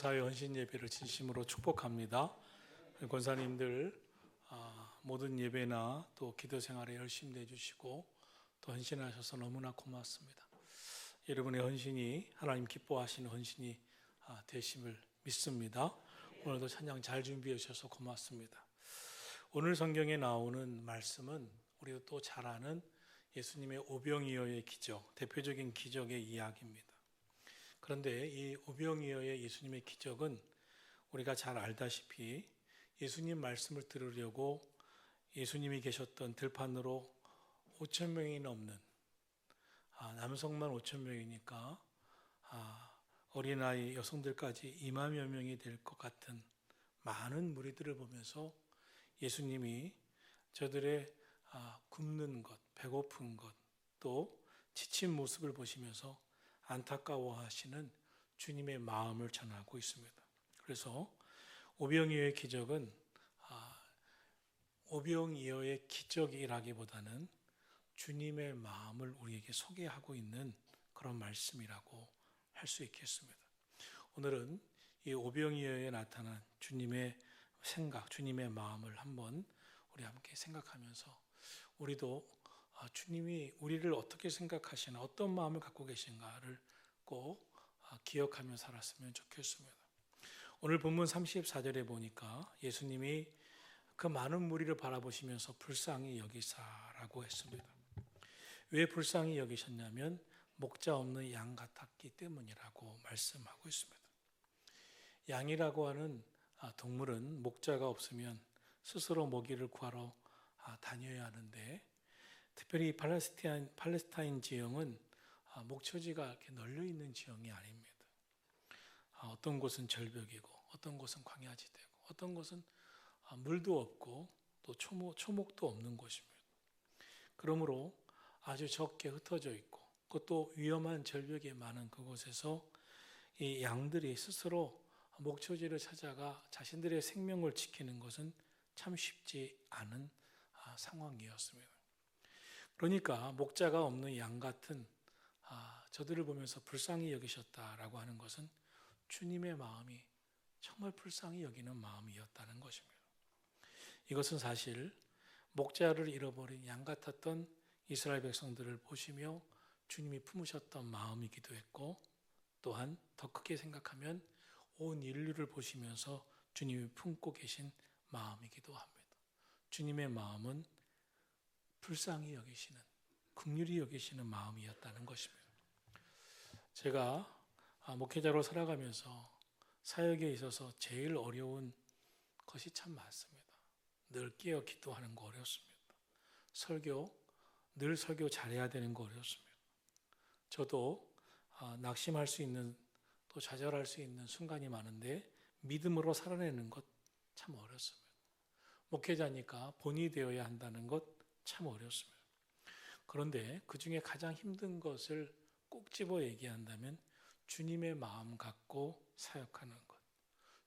구원사회 헌신 예배를 진심으로 축복합니다. 권사님들 모든 예배나 또 기도 생활에 열심히 내주시고 또 헌신하셔서 너무나 고맙습니다. 여러분의 헌신이 하나님 기뻐하시는 헌신이 되심을 믿습니다. 오늘도 찬양 잘 준비해 주셔서 고맙습니다. 오늘 성경에 나오는 말씀은 우리도 또 잘 아는 예수님의 오병이어의 기적, 대표적인 기적의 이야기입니다. 그런데 이 오병이어의 예수님의 기적은 우리가 잘 알다시피 예수님 말씀을 들으려고 예수님이 계셨던 들판으로 5천 명이 넘는 남성만 5천 명이니까 어린아이 여성들까지 2만여 명이 될 것 같은 많은 무리들을 보면서 예수님이 저들의 굶는 것, 배고픈 것, 또 지친 모습을 보시면서 안타까워하시는 주님의 마음을 전하고 있습니다. 그래서 오병이어의 기적은 오병이어의 기적이라기보다는 주님의 마음을 우리에게 소개하고 있는 그런 말씀이라고 할 수 있겠습니다. 오늘은 이 오병이어에 나타난 주님의 생각, 주님의 마음을 한번 우리 함께 생각하면서 우리도 주님이 우리를 어떻게 생각하시나, 어떤 마음을 갖고 계신가를 꼭 기억하며 살았으면 좋겠습니다. 오늘 본문 34절에 보니까 예수님이 그 많은 무리를 바라보시면서 불쌍히 여기사라고 했습니다. 왜 불쌍히 여기셨냐면 목자 없는 양 같았기 때문이라고 말씀하고 있습니다. 양이라고 하는 동물은 목자가 없으면 스스로 먹이를 구하러 다녀야 하는데, 특별히 팔레스타인 지형은 목초지가 이렇게 널려 있는 지형이 아닙니다. 어떤 곳은 절벽이고, 어떤 곳은 광야지대고, 어떤 곳은 물도 없고 또 초목도 없는 곳입니다. 그러므로 아주 적게 흩어져 있고, 그것도 위험한 절벽이 많은 그곳에서 이 양들이 스스로 목초지를 찾아가 자신들의 생명을 지키는 것은 참 쉽지 않은 상황이었습니다. 그러니까 목자가 없는 양 같은 저들을 보면서 불쌍히 여기셨다라고 하는 것은 주님의 마음이 정말 불쌍히 여기는 마음이었다는 것입니다. 이것은 사실 목자를 잃어버린 양 같았던 이스라엘 백성들을 보시며 주님이 품으셨던 마음이기도 했고, 또한 더 크게 생각하면 온 인류를 보시면서 주님이 품고 계신 마음이기도 합니다. 주님의 마음은 불쌍히 여기시는, 긍휼히 여기시는 마음이었다는 것입니다. 제가 목회자로 살아가면서 사역에 있어서 제일 어려운 것이 참 많습니다. 늘 깨어 기도하는 거 어렵습니다. 늘 설교 잘해야 되는 거 어렵습니다. 저도 낙심할 수 있는, 또 좌절할 수 있는 순간이 많은데 믿음으로 살아내는 것 참 어렵습니다. 목회자니까 본이 되어야 한다는 것 참 어렵습니다. 그런데 그 중에 가장 힘든 것을 꼭 집어 얘기한다면 주님의 마음 갖고 사역하는 것,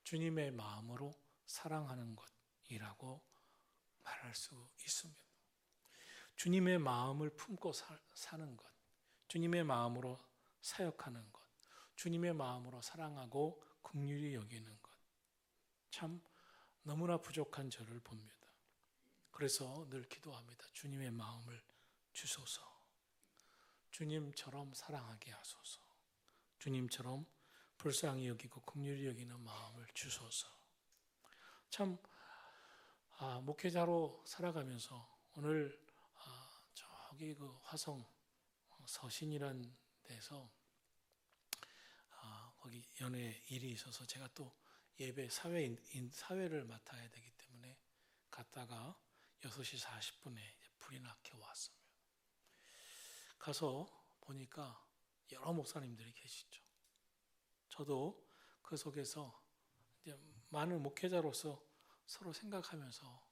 주님의 마음으로 사랑하는 것이라고 말할 수 있습니다. 주님의 마음을 품고 사는 것, 주님의 마음으로 사역하는 것, 주님의 마음으로 사랑하고 긍휼히 여기는 것, 참 너무나 부족한 저를 봅니다. 그래서 늘 기도합니다. 주님의 마음을 주소서. 주님처럼 사랑하게 하소서. 주님처럼 불쌍히 여기고 긍휼히 여기는 마음을 주소서. 참 목회자로 살아가면서 오늘 저기 그 화성 서신이란 데서 거기 연애 일이 있어서 제가 또 예배 사회를 맡아야 되기 때문에 갔다가 6시 40분에 불이 나게 왔습니다. 가서 보니까 여러 목사님들이 계시죠. 저도 그 속에서 이제 많은 목회자로서 서로 생각하면서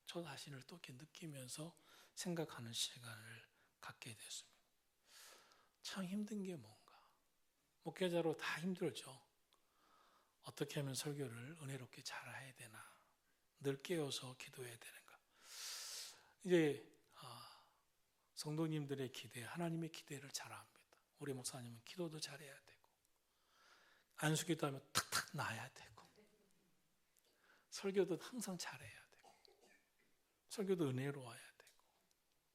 저 자신을 또 이렇게 느끼면서 생각하는 시간을 갖게 됐습니다. 참 힘든 게 뭔가. 목회자로 다 힘들죠. 어떻게 하면 설교를 은혜롭게 잘해야 되나. 늘 깨어서 기도해야 되는가. 이제 성도님들의 기대, 하나님의 기대를 잘 압니다. 우리 목사님은 기도도 잘해야 되고 안수기도 하면 탁탁 놔야 되고, 설교도 항상 잘해야 되고, 설교도 은혜로워야 되고,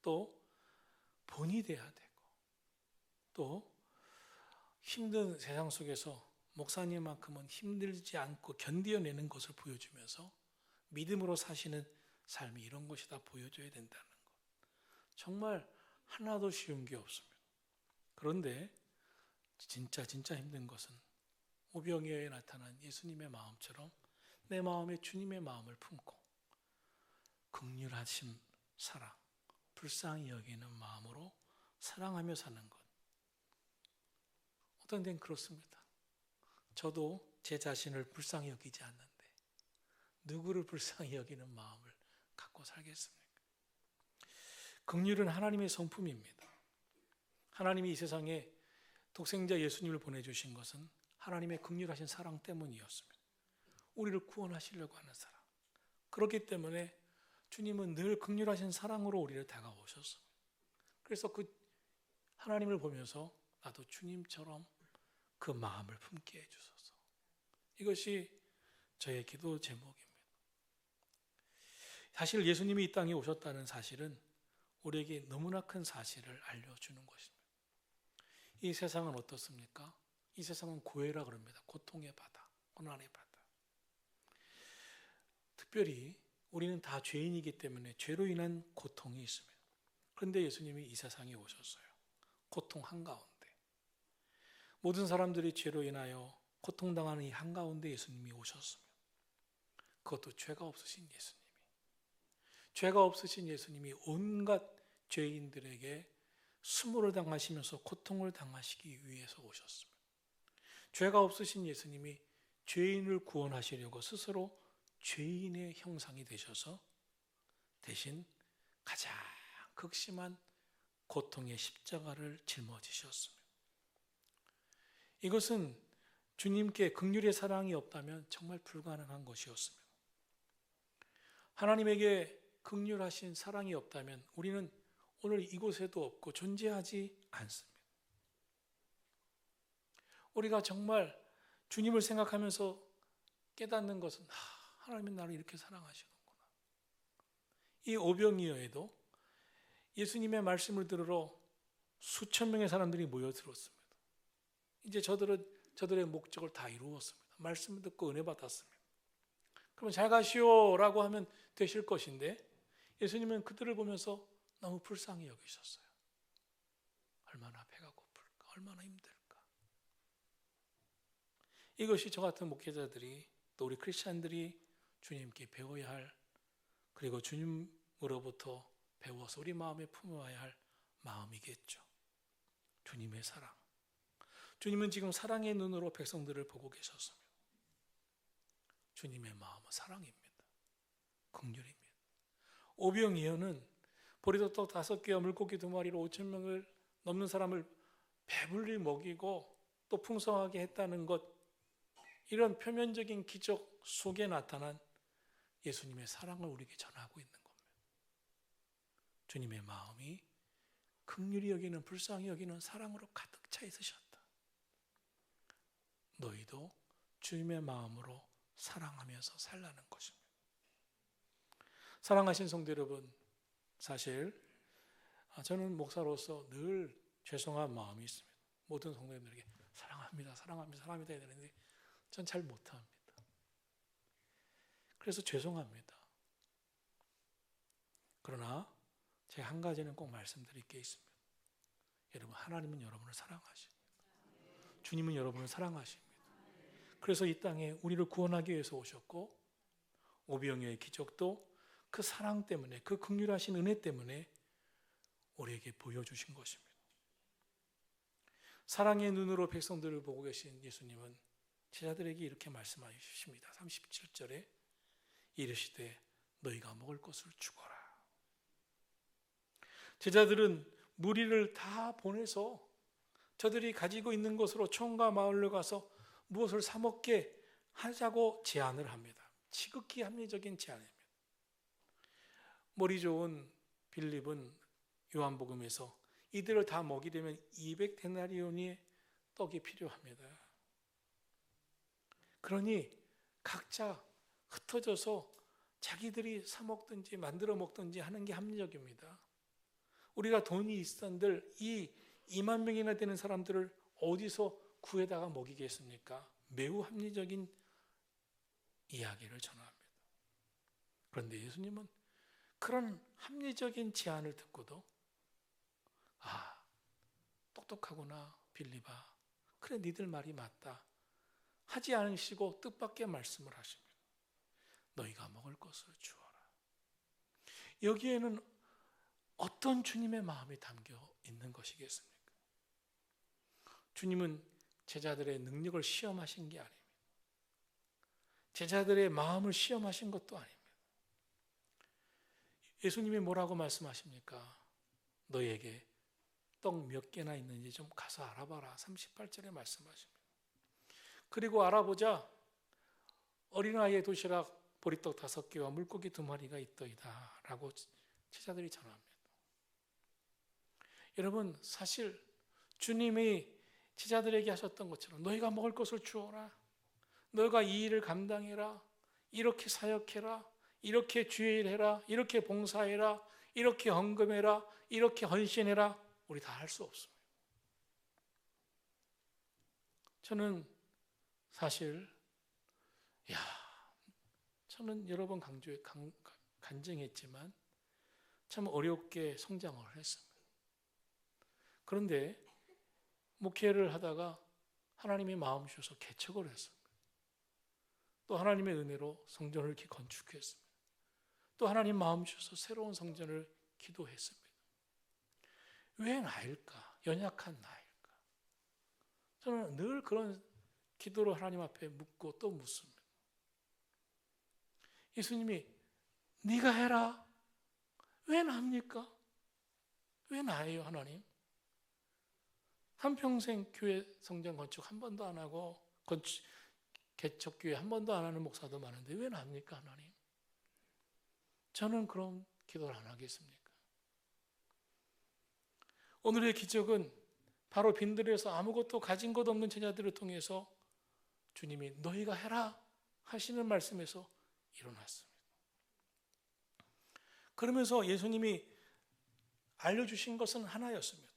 또 본이 돼야 되고, 또 힘든 세상 속에서 목사님만큼은 힘들지 않고 견디어내는 것을 보여주면서 믿음으로 사시는 삶이 이런 것이 다 보여줘야 된다는 것. 정말 하나도 쉬운 게 없습니다. 그런데 진짜 힘든 것은 오병이어에 나타난 예수님의 마음처럼 내 마음에 주님의 마음을 품고 긍휼하심, 사랑, 불쌍히 여기는 마음으로 사랑하며 사는 것. 어떤 데는 그렇습니다. 저도 제 자신을 불쌍히 여기지 않는데 누구를 불쌍히 여기는 마음을 갖고 살겠습니까? 긍휼은 하나님의 성품입니다. 하나님이 이 세상에 독생자 예수님을 보내주신 것은 하나님의 긍휼하신 사랑 때문이었습니다. 우리를 구원하시려고 하는 사랑. 그렇기 때문에 주님은 늘 긍휼하신 사랑으로 우리를 다가오셨습니다. 그래서 그 하나님을 보면서 나도 주님처럼 그 마음을 품게 해주소서. 이것이 저의 기도 제목입니다. 사실 예수님이 이 땅에 오셨다는 사실은 우리에게 너무나 큰 사실을 알려주는 것입니다. 이 세상은 어떻습니까? 이 세상은 고해라 그럽니다. 고통의 바다, 고난의 바다. 특별히 우리는 다 죄인이기 때문에 죄로 인한 고통이 있습니다. 그런데 예수님이 이 세상에 오셨어요. 고통 한가운데. 모든 사람들이 죄로 인하여 고통당하는 이 한가운데 예수님이 오셨습니다. 그것도 죄가 없으신 예수님이. 죄가 없으신 예수님이 온갖 죄인들에게 수모를 당하시면서 고통을 당하시기 위해서 오셨습니다. 죄가 없으신 예수님이 죄인을 구원하시려고 스스로 죄인의 형상이 되셔서 대신 가장 극심한 고통의 십자가를 짊어지셨습니다. 이것은 주님께 긍휼의 사랑이 없다면 정말 불가능한 것이었습니다. 하나님에게 긍휼하신 사랑이 없다면 우리는 오늘 이곳에도 없고 존재하지 않습니다. 우리가 정말 주님을 생각하면서 깨닫는 것은 하나님은 나를 이렇게 사랑하시는구나. 이 오병이어에도 예수님의 말씀을 들으러 수천 명의 사람들이 모여들었습니다. 이제 저들의 목적을 다 이루었습니다. 말씀을 듣고 은혜 받았습니다. 그러면 잘 가시오라고 하면 되실 것인데 예수님은 그들을 보면서 너무 불쌍히 여기셨어요. 얼마나 배가 고플까? 얼마나 힘들까? 이것이 저 같은 목회자들이 또 우리 크리스찬들이 주님께 배워야 할, 그리고 주님으로부터 배워서 우리 마음에 품어야 할 마음이겠죠. 주님의 사랑. 주님은 지금 사랑의 눈으로 백성들을 보고 계셨습니다. 주님의 마음은 사랑입니다. 긍휼입니다. 오병이어는 보리떡 5개와 물고기 2마리로 5,000명을 넘는 사람을 배불리 먹이고 또 풍성하게 했다는 것, 이런 표면적인 기적 속에 나타난 예수님의 사랑을 우리에게 전하고 있는 겁니다. 주님의 마음이 긍휼히 여기는, 불쌍히 여기는 사랑으로 가득 차 있으셨다. 너희도 주님의 마음으로 사랑하면서 살라는 것입니다. 사랑하신 성도 여러분, 사실 저는 목사로서 늘 죄송한 마음이 있습니다. 모든 성도님들에게 사랑합니다, 사랑합니다, 사랑합니다 해야 되는데 전 잘 못합니다. 그래서 죄송합니다. 그러나 제가 한 가지는 꼭 말씀드릴 게 있습니다. 여러분, 하나님은 여러분을 사랑하십니다. 주님은 여러분을 사랑하십니다. 그래서 이 땅에 우리를 구원하기 위해서 오셨고, 오병이어의 기적도 그 사랑 때문에, 그 긍휼하신 은혜 때문에 우리에게 보여주신 것입니다. 사랑의 눈으로 백성들을 보고 계신 예수님은 제자들에게 이렇게 말씀하십니다. 37절에 이르시되 너희가 먹을 것을 주거라. 제자들은 무리를 다 보내서 저들이 가지고 있는 것으로 촌과 마을로 가서 무엇을 사 먹게 하자고 제안을 합니다. 지극히 합리적인 제안입니다. 머리 좋은 빌립은 요한복음에서 이들을 다 먹이려면 200데나리온의 떡이 필요합니다. 그러니 각자 흩어져서 자기들이 사 먹든지 만들어 먹든지 하는 게 합리적입니다. 우리가 돈이 있었들 이 2만 명이나 되는 사람들을 어디서 구해다가 먹이겠습니까? 매우 합리적인 이야기를 전합니다. 그런데 예수님은 그런 합리적인 제안을 듣고도 똑똑하구나 빌립아, 그래 니들 말이 맞다 하지 않으시고 뜻밖의 말씀을 하십니다. 너희가 먹을 것을 주어라. 여기에는 어떤 주님의 마음이 담겨 있는 것이겠습니까? 주님은 제자들의 능력을 시험하신 게 아닙니다. 제자들의 마음을 시험하신 것도 아닙니다. 예수님이 뭐라고 말씀하십니까? 너희에게 떡 몇 개나 있는지 좀 가서 알아봐라. 38절에 말씀하십니다. 그리고 알아보자 어린아이의 도시락 보리떡 5개와 물고기 2마리가 있더이다 라고 제자들이 전합니다. 여러분, 사실 주님이 제자들에게 하셨던 것처럼 너희가 먹을 것을 주어라, 너희가 이 일을 감당해라, 이렇게 사역해라, 이렇게 주의 일해라, 이렇게 봉사해라, 이렇게 헌금해라, 이렇게 헌신해라, 우리 다 할 수 없습니다. 저는 사실 저는 여러 번 간증했지만 참 어렵게 성장을 했습니다. 그런데 목회를 하다가 하나님이 마음 주셔서 개척을 했습니다. 또 하나님의 은혜로 성전을 이렇게 건축했습니다. 또 하나님 마음 주셔서 새로운 성전을 기도했습니다. 왜 나일까? 연약한 나일까? 저는 늘 그런 기도를 하나님 앞에 묻고 또 묻습니다. 예수님이 네가 해라. 왜 나입니까? 왜 나예요, 하나님? 한평생 교회 성전 건축 한 번도 안 하고 개척교회 한 번도 안 하는 목사도 많은데 왜 나입니까, 하나님? 저는 그런 기도를 안 하겠습니까? 오늘의 기적은 바로 빈들에서 아무것도 가진 것 없는 제자들을 통해서 주님이 너희가 해라 하시는 말씀에서 일어났습니다. 그러면서 예수님이 알려주신 것은 하나였습니다.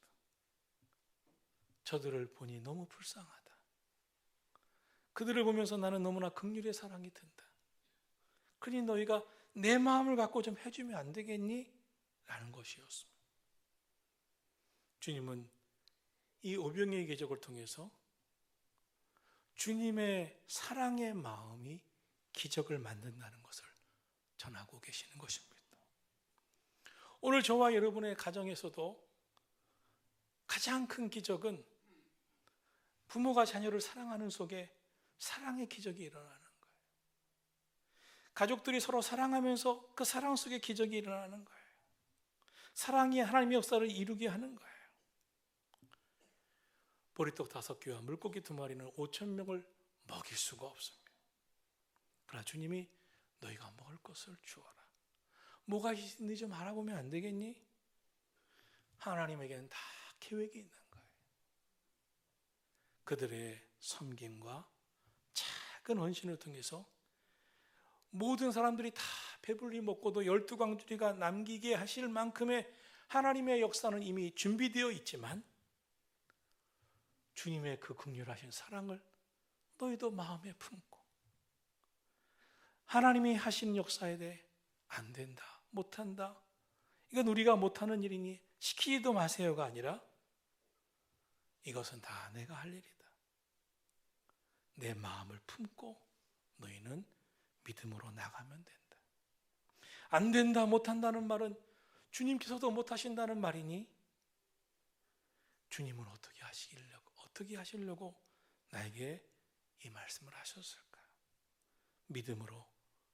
저들을 보니 너무 불쌍하다. 그들을 보면서 나는 너무나 긍휼의 사랑이 든다. 그러니 너희가 내 마음을 갖고 좀 해주면 안 되겠니? 라는 것이었습니다. 주님은 이 오병이의 기적을 통해서 주님의 사랑의 마음이 기적을 만든다는 것을 전하고 계시는 것입니다. 오늘 저와 여러분의 가정에서도 가장 큰 기적은 부모가 자녀를 사랑하는 속에 사랑의 기적이 일어나는 거예요. 가족들이 서로 사랑하면서 그 사랑 속에 기적이 일어나는 거예요. 사랑이 하나님의 역사를 이루게 하는 거예요. 보리떡 5개와 물고기 2마리는 5,000명을 먹일 수가 없습니다. 그러나 주님이 너희가 먹을 것을 주어라. 뭐가 있는지 좀 알아보면 안 되겠니? 하나님에게는 다 계획이 있는 거예요. 그들의 섬김과 작은 헌신을 통해서 모든 사람들이 다 배불리 먹고도 12광주리가 남기게 하실 만큼의 하나님의 역사는 이미 준비되어 있지만 주님의 그 긍휼하신 사랑을 너희도 마음에 품고 하나님이 하신 역사에 대해 안 된다, 못한다, 이건 우리가 못하는 일이니 시키지도 마세요가 아니라 이것은 다 내가 할 일이다. 내 마음을 품고 너희는 믿음으로 나가면 된다. 안 된다, 못한다는 말은 주님께서도 못하신다는 말이니 주님은 어떻게 하시려고 나에게 이 말씀을 하셨을까? 믿음으로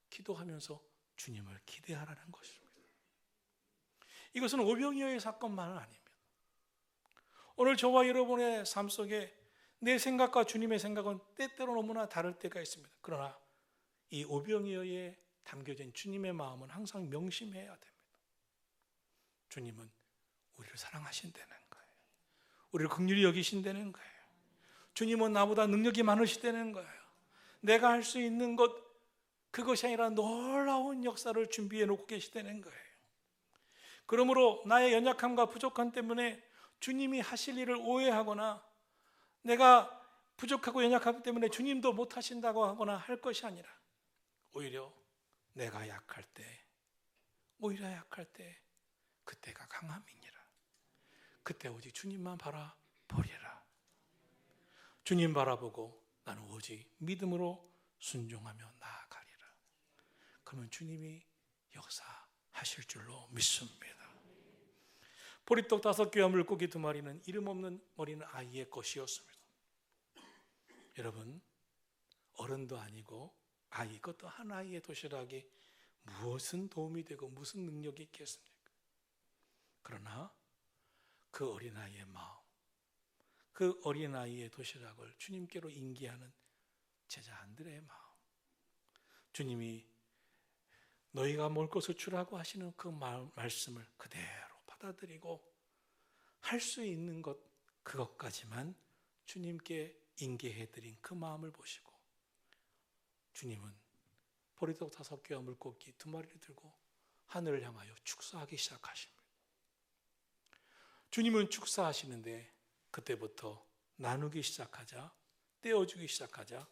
기도하면서 주님을 기대하라는 것입니다. 이것은 오병이어의 사건만은 아닙니다. 오늘 저와 여러분의 삶 속에 내 생각과 주님의 생각은 때때로 너무나 다를 때가 있습니다. 그러나 이 오병이어에 담겨진 주님의 마음은 항상 명심해야 됩니다. 주님은 우리를 사랑하신다는 거예요. 우리를 긍휼히 여기신다는 거예요. 주님은 나보다 능력이 많으시다는 거예요. 내가 할 수 있는 것, 그것이 아니라 놀라운 역사를 준비해 놓고 계시다는 거예요. 그러므로 나의 연약함과 부족함 때문에 주님이 하실 일을 오해하거나 내가 부족하고 연약하기 때문에 주님도 못하신다고 하거나 할 것이 아니라 오히려 내가 약할 때, 그때가 강함이니라. 그때 오직 주님만 바라보리라. 주님 바라보고 나는 오직 믿음으로 순종하며 나아가리라. 그러면 주님이 역사하실 줄로 믿습니다. 보리떡 5개와 물고기 2마리는 이름 없는 어린 아이의 것이었습니다. 여러분, 어른도 아니고 아이, 그것도 한 아이의 도시락이 무엇은 도움이 되고 무슨 능력이 있겠습니까? 그러나 그 어린아이의 마음, 그 어린아이의 도시락을 주님께로 인계하는 제자들의 마음, 주님이 너희가 먹을 것을 주라고 하시는 그 말씀을 그대로 받아들이고 할 수 있는 것, 그것까지만 주님께 인계해드린 그 마음을 보시고 주님은 보리떡 5개와 물고기 2마리를 들고 하늘을 향하여 축사하기 시작하십니다. 주님은 축사하시는데 그때부터 나누기 시작하자, 떼어주기 시작하자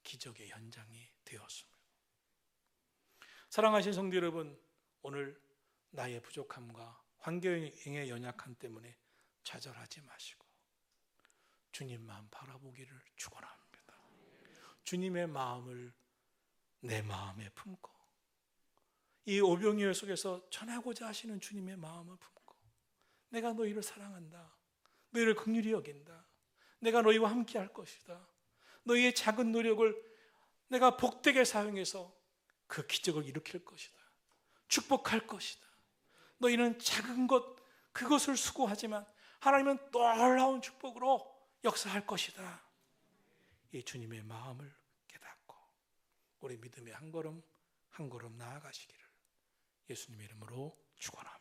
기적의 현장이 되었습니다. 사랑하신 성도 여러분, 오늘 나의 부족함과 환경의 연약함 때문에 좌절하지 마시고 주님만 바라보기를 축원합니다. 주님의 마음을 내 마음에 품고 이 오병이어 속에서 전하고자 하시는 주님의 마음을 품고 내가 너희를 사랑한다, 너희를 긍휼히 여긴다, 내가 너희와 함께 할 것이다, 너희의 작은 노력을 내가 복되게 사용해서 그 기적을 일으킬 것이다, 축복할 것이다, 너희는 작은 것, 그것을 수고하지만 하나님은 놀라운 축복으로 역사할 것이다. 이 주님의 마음을 깨닫고 우리 믿음의 한 걸음 한 걸음 나아가시기를 예수님의 이름으로 축원합니다.